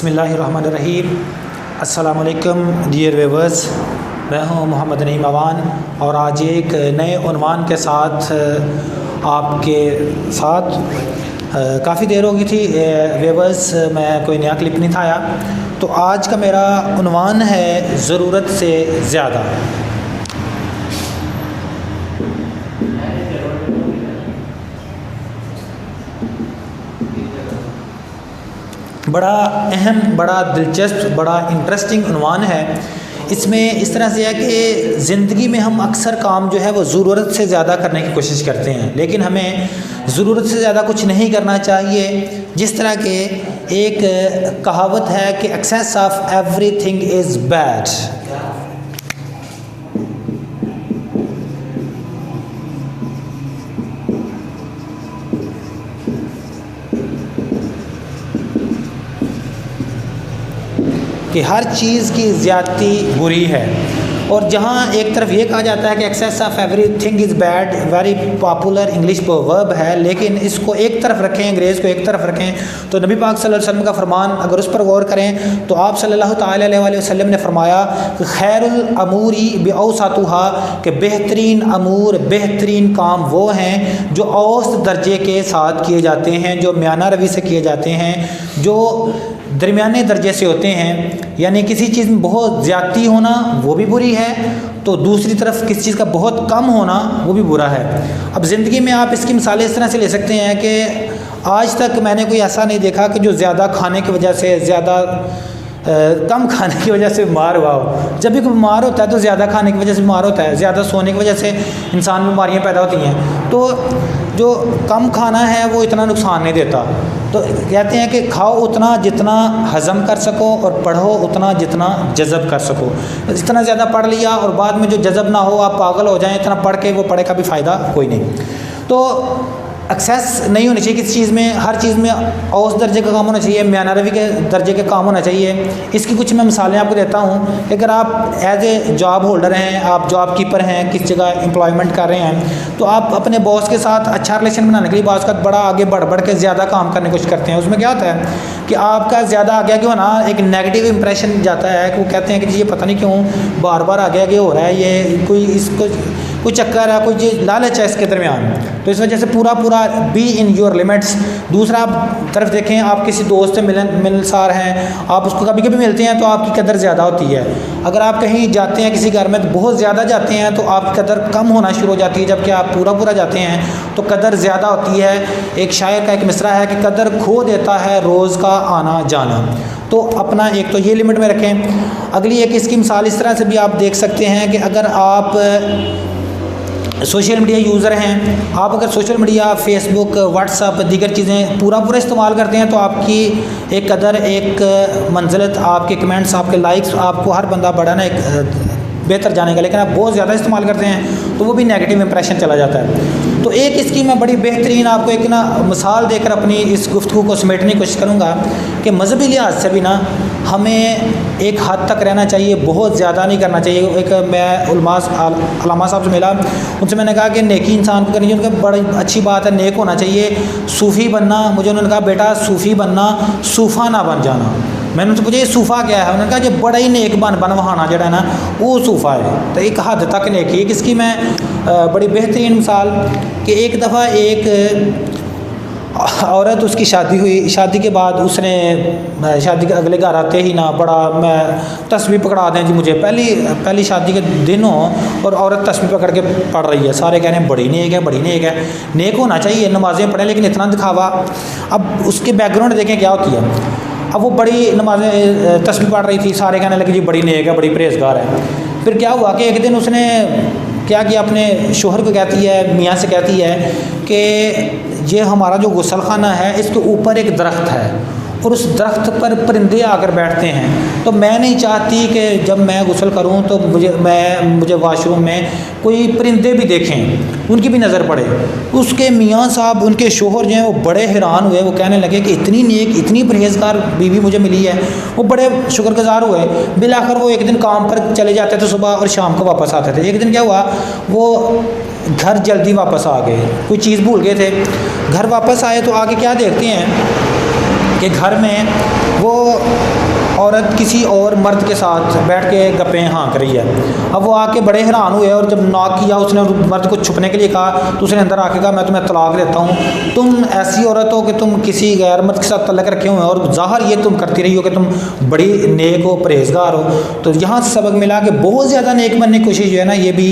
बिस्मिल्लाहिर्रहमानिर्रहीम। अस्सलाम वालेकुम डियर व्यूअर्स, मैं हूं मोहम्मद नईम अवान और आज एक नए उन्वान के साथ आपके साथ काफ़ी देर हो गई थी व्यूअर्स, मैं कोई नया क्लिप नहीं था आया। तो आज का मेरा उन्वान है ज़रूरत से ज़्यादा। बड़ा अहम, बड़ा दिलचस्प, बड़ा इंटरेस्टिंग उन्वान है। इसमें इस तरह से है कि ज़िंदगी में हम अक्सर काम जो है वो ज़रूरत से ज़्यादा करने की कोशिश करते हैं, लेकिन हमें ज़रूरत से ज़्यादा कुछ नहीं करना चाहिए। जिस तरह के एक कहावत है कि excess of everything is bad. कि हर चीज़ की ज़्यादती बुरी है। और जहाँ एक तरफ ये कहा जाता है कि excess of everything is bad, very popular English verb है, लेकिन इसको एक तरफ रखें, अंग्रेज़ को एक तरफ रखें, तो नबी पाक सल्लल्लाहु अलैहि वसल्लम का फरमान अगर उस पर गौर करें तो आप सल्लल्लाहु ताला अलैहि वसल्लम ने फरमाया कि खैरुल अमूरी बिऔसातुहा, कि बेहतरीन अमूर, बेहतरीन काम वो हैं जो औसत दर्जे के साथ किए जाते हैं, जो म्याना रवी से किए जाते हैं, जो दरमियाने दर्जे से होते हैं। यानी किसी चीज़ में बहुत ज़्यादती होना वो भी बुरी है, तो दूसरी तरफ किसी चीज़ का बहुत कम होना वो भी बुरा है। अब ज़िंदगी में आप इसकी मिसालें इस तरह से ले सकते हैं कि आज तक मैंने कोई ऐसा नहीं देखा कि जो ज़्यादा खाने की वजह से, ज़्यादा कम खाने की वजह से बीमार हुआ हो। जब भी कोई बीमार होता है तो ज़्यादा खाने की वजह से बीमार होता है, ज़्यादा सोने की वजह से इंसान बीमारियाँ पैदा होती हैं। तो जो कम खाना है वो इतना नुकसान नहीं देता। तो कहते हैं कि खाओ उतना जितना हज़म कर सको और पढ़ो उतना जितना जज़ब कर सको। इतना ज़्यादा पढ़ लिया और बाद में जो जज़ब ना हो, आप पागल हो जाएं, इतना पढ़ के वो पढ़े का भी फ़ायदा कोई नहीं। तो एक्सेस नहीं होनी चाहिए किसी चीज़ में, हर चीज़ में औसत दर्जे का काम होना चाहिए, म्याना रवी के दर्जे के काम होना चाहिए। इसकी कुछ मैं मिसालें आपको देता हूँ। अगर आप एज ए जॉब होल्डर हैं, आप जॉब कीपर हैं, किस जगह एम्प्लॉयमेंट कर रहे हैं, तो आप अपने बॉस के साथ अच्छा रिलेशन बनाने के लिए बॉस का बड़ा आगे बढ़ के ज़्यादा काम करने की कोशिश करते हैं। उसमें क्या होता है कि आपका ज़्यादा आगे क्यों ना एक नेगेटिव इंप्रेशन जाता है कि वो कहते हैं कि जी ये पता नहीं क्यों बार बार आगे हो रहा है, ये कोई इसको कोई चक्कर है, कोई लालच है इसके दरमियान। तो इस वजह से पूरा बी इन योर लिमिट्स। दूसरा आप तरफ देखें, आप किसी दोस्त से मिलनसार हैं, आप उसको कभी कभी मिलते हैं तो आपकी कदर ज़्यादा होती है। अगर आप कहीं जाते हैं किसी घर में तो बहुत ज़्यादा जाते हैं तो आपकी कदर कम होना शुरू हो जाती है, जबकि आप पूरा जाते हैं तो कदर ज़्यादा होती है। एक शायर का एक मिसरा है कि कदर खो देता है रोज़ का आना जाना। तो अपना एक तो ये लिमिट में रखें। अगली एक इसकी मिसाल इस तरह से भी आप देख सकते हैं कि अगर आप सोशल मीडिया यूज़र हैं, आप अगर सोशल मीडिया, फेसबुक, व्हाट्सअप, दीगर चीज़ें पूरा इस्तेमाल करते हैं तो आपकी एक कदर, एक मंजिलत, आपके कमेंट्स, आपके लाइक्स, आपको हर बंदा बड़ा ना एक बेहतर जाने का। लेकिन आप बहुत ज़्यादा इस्तेमाल करते हैं तो वो भी नेगेटिव इंप्रेशन चला जाता है। तो एक इसकी मैं बड़ी बेहतरीन आपको एक ना मिसाल देकर अपनी इस गुफ्तगू को समेटने की कोशिश करूँगा कि मजहबी लिहाज से भी ना हमें एक हद तक रहना चाहिए, बहुत ज़्यादा नहीं करना चाहिए। एक मैं उलमा साहब से मिला, उनसे मैंने कहा कि नेकी इंसान को करनी चाहिए। उनका बड़ी अच्छी बात है, नेक होना चाहिए, सूफ़ी बनना। मुझे उन्होंने कहा बेटा सूफ़ी बनना, सूफ़ा ना बन जाना। मैंने उनसे पूछा ये सूफ़ा क्या है? उन्होंने कहा जो बड़ा ही नेक बनवाना जड़ा है ना वो सूफ़ा है। तो एक हद तक नेकी। एक इसकी मैं बड़ी बेहतरीन मिसाल कि एक दफ़ा एक औरत, उसकी शादी हुई, शादी के बाद उसने शादी के अगले घर आते ही ना बड़ा मैं तस्बीह पकड़ा दें जी मुझे, पहली शादी के दिन हो और औरत तस्बीह पकड़ के पढ़ रही है। सारे कह रहे हैं बड़ी नेक है, बड़ी नेक है। नेक होना चाहिए, नमाज़ें पढ़ें, लेकिन इतना दिखावा। अब उसके बैकग्राउंड देखें क्या होती है। अब वो बड़ी नमाज़ें तस्बीह पढ़ रही थी, सारे कहने लगे जी बड़ी नेक है, बड़ी परहेज़गार है। फिर क्या हुआ कि एक दिन उसने क्या किया, अपने शोहर को कहती है, मियाँ से कहती है कि ये हमारा जो गुसल खाना है इसके ऊपर एक दरख्त है और उस दरख्त पर परिंदे आकर बैठते हैं। तो मैं नहीं चाहती कि जब मैं गुसल करूं तो मुझे वॉशरूम में कोई परिंदे भी देखें, उनकी भी नज़र पड़े। उसके मियाँ साहब, उनके शोहर जो हैं वो बड़े हैरान हुए। वो कहने लगे कि इतनी नेक, इतनी परहेज़गार बीवी मुझे मिली है। वो बड़े शुक्रगुजार हुए। बिलाखिर वो एक दिन काम पर चले जाते थे सुबह और शाम को वापस आते थे। एक दिन क्या हुआ, वो घर जल्दी वापस आ गए, कोई चीज़ भूल गए थे। घर वापस आए तो आगे क्या देखते हैं कि घर में वो औरत किसी और मर्द के साथ बैठ के गप्पे हाँक रही है। अब वो आके बड़े हैरान हुए और जब नॉक किया, उसने मर्द को छुपने के लिए कहा, तो उसने अंदर आके कहा मैं तुम्हें तलाक देता हूँ। तुम ऐसी औरत हो कि तुम किसी गैर मर्द के साथ तलक रखे हुए हैं और ज़ाहिर ये तुम करती रही हो कि तुम बड़ी नेक हो, परहेजगार हो। तो यहाँ सबक मिला कि बहुत ज़्यादा नेक बनने की कोशिश जो है ना, ये भी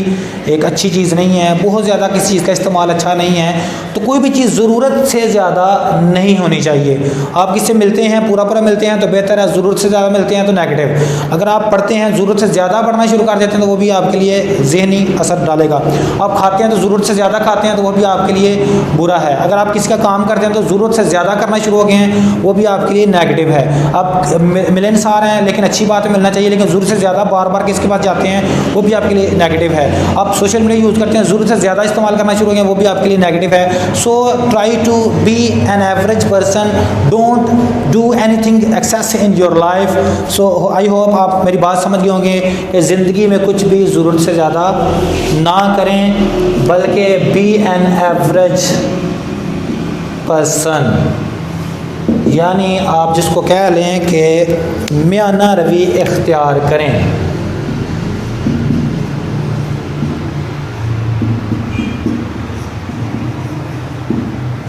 एक अच्छी चीज़ नहीं है। बहुत ज़्यादा किसी चीज़ का इस्तेमाल अच्छा नहीं है। तो कोई भी चीज़ ज़रूरत से ज़्यादा नहीं होनी चाहिए। आप किससे मिलते हैं, पूरा पूरा मिलते हैं तो बेहतर है, ज़रूरत से ज़्यादा मिलते हैं तो नेगेटिव। अगर आप पढ़ते हैं, ज़रूरत से ज़्यादा पढ़ना शुरू कर देते हैं तो वो भी आपके लिए ज़हनी असर डालेगा। आप खाते हैं तो ज़रूरत से ज़्यादा खाते हैं तो वो भी आपके लिए बुरा है। अगर आप किसी का काम करते हैं तो ज़रूरत से ज़्यादा करना शुरू हो गए हैं, वो भी आपके लिए नेगेटिव है। आप मिलनसार हैं, लेकिन अच्छी बात है, मिलना चाहिए, लेकिन ज़रूरत से ज़्यादा बार बार किसके पास जाते हैं, वो भी आपके लिए नेगेटिव है। आप सोशल मीडिया यूज़ करते हैं, ज़रूरत से ज़्यादा इस्तेमाल करना शुरू हो गए, वो भी आपके लिए नेगेटिव है। So try to be an average person, don't do anything excess in your life. So I hope आप मेरी बात समझ गए होंगे कि ज़िंदगी में कुछ भी ज़रूरत से ज़्यादा ना करें, बल्कि बी एन एवरेज पर्सन, यानी आप जिसको कह लें कि मियाना रवि इख्तियार करें।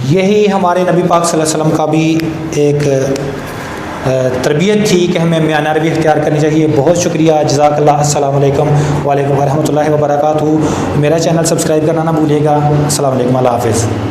यही हमारे नबी पाक सल्लल्लाहु अलैहि वसल्लम का भी एक तरबियत थी कि हमें मियाना रवि इख्तियार करनी चाहिए। बहुत शुक्रिया, जज़ाकल्लाह। अस्सलाम वालेकुम व रहमतुल्लाहि व बरकातहू। मेरा चैनल सब्सक्राइब करना ना भूलिएगा। अस्सलाम वालेकुम, अल्लाह हाफ़िज़।